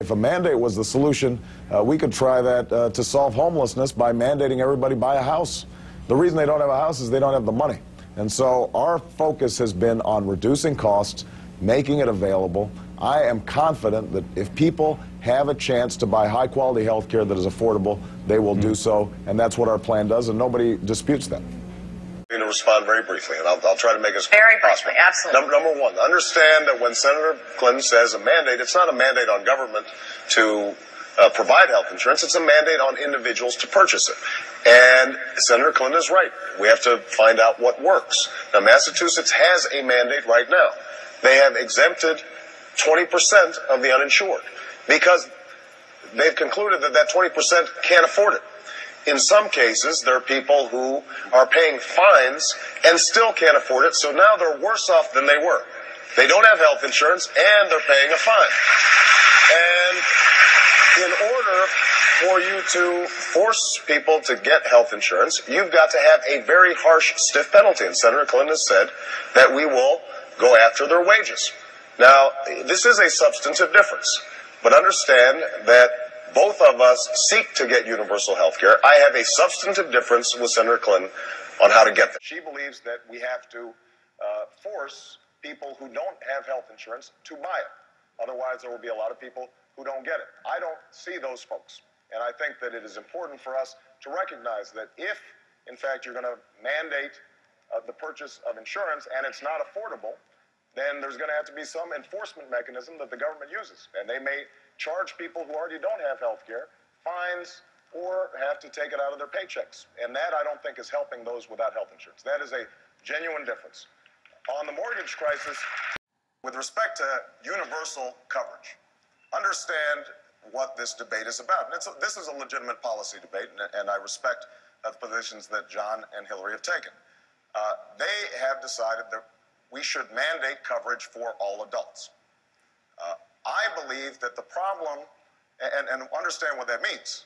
If a mandate was the solution, we could try that to solve homelessness by mandating everybody buy a house. The reason they don't have a house is they don't have the money. And so our focus has been on reducing costs, making it available. I am confident that if people have a chance to buy high-quality health care that is affordable, they will do so, and that's what our plan does, and nobody disputes that. I'm going to respond very briefly, and I'll try to make it as very possible. Briefly, absolutely. Number one, understand that when Senator Clinton says a mandate, it's not a mandate on government to provide health insurance. It's a mandate on individuals to purchase it. And Senator Clinton is right. We have to find out what works. Now, Massachusetts has a mandate right now. They have exempted 20% of the uninsured because they've concluded that that 20% can't afford it. In some cases, there are people who are paying fines and still can't afford it, so now they're worse off than they were. They don't have health insurance, and they're paying a fine. And in order for you to force people to get health insurance, you've got to have a very harsh, stiff penalty. And Senator Clinton has said that we will go after their wages. Now, this is a substantive difference, but understand that both of us seek to get universal health care. I have a substantive difference with Senator Clinton on how to get there. She believes that we have to force people who don't have health insurance to buy it. Otherwise, there will be a lot of people who don't get it. I don't see those folks. And I think that it is important for us to recognize that if, in fact, you're going to mandate the purchase of insurance and it's not affordable, then there's going to have to be some enforcement mechanism that the government uses. And they may charge people who already don't have health care fines or have to take it out of their paychecks. And that, I don't think, is helping those without health insurance. That is a genuine difference. On the mortgage crisis, with respect to universal coverage, understand what this debate is about. And this is a legitimate policy debate, and I respect the positions that John and Hillary have taken. They have decided that we should mandate coverage for all adults. I believe that the problem, and understand what that means.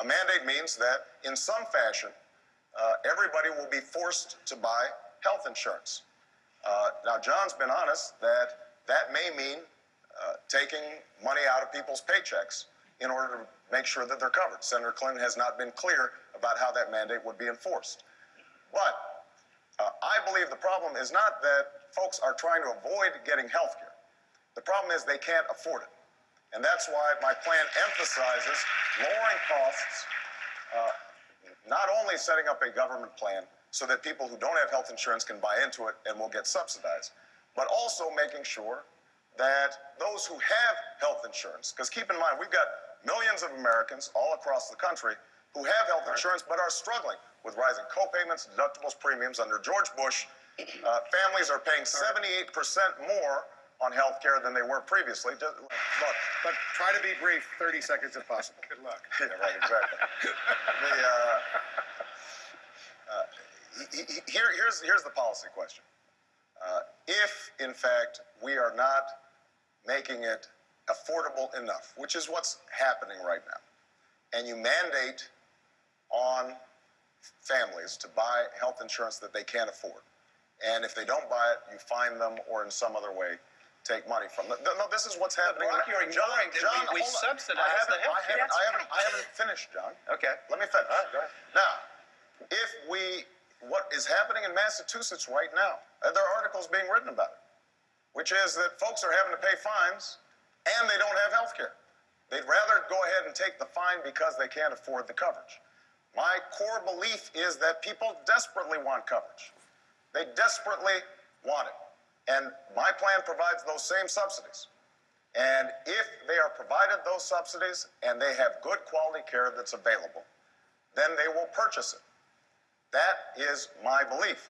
A mandate means that in some fashion, everybody will be forced to buy health insurance. Now, John's been honest that may mean taking money out of people's paychecks in order to make sure that they're covered. Senator Clinton has not been clear about how that mandate would be enforced. But I believe the problem is not that folks are trying to avoid getting health care. The problem is they can't afford it. And that's why my plan emphasizes lowering costs, not only setting up a government plan so that people who don't have health insurance can buy into it and will get subsidized, but also making sure that those who have health insurance, because keep in mind, we've got millions of Americans all across the country who have health insurance but are struggling with rising co-payments, deductibles, premiums. Under George Bush, families are paying 78% more on health care than they were previously. Look, but try to be brief, 30 seconds if possible. Good luck. Yeah, right, exactly. Here's the policy question. If, in fact, we are not making it affordable enough, which is what's happening right now, and you mandate on families to buy health insurance that they can't afford, and if they don't buy it, you fine them or in some other way take money from them. No, this is what's happening. You're ignoring John, we subsidize the health care. I haven't finished, John. Okay. Let me finish. All right, go ahead. Now, what is happening in Massachusetts right now, there are articles being written about it, which is that folks are having to pay fines and they don't have health care. They'd rather go ahead and take the fine because they can't afford the coverage. My core belief is that people desperately want coverage. They desperately want it. And my plan provides those same subsidies. And if they are provided those subsidies and they have good quality care that's available, then they will purchase it. That is my belief.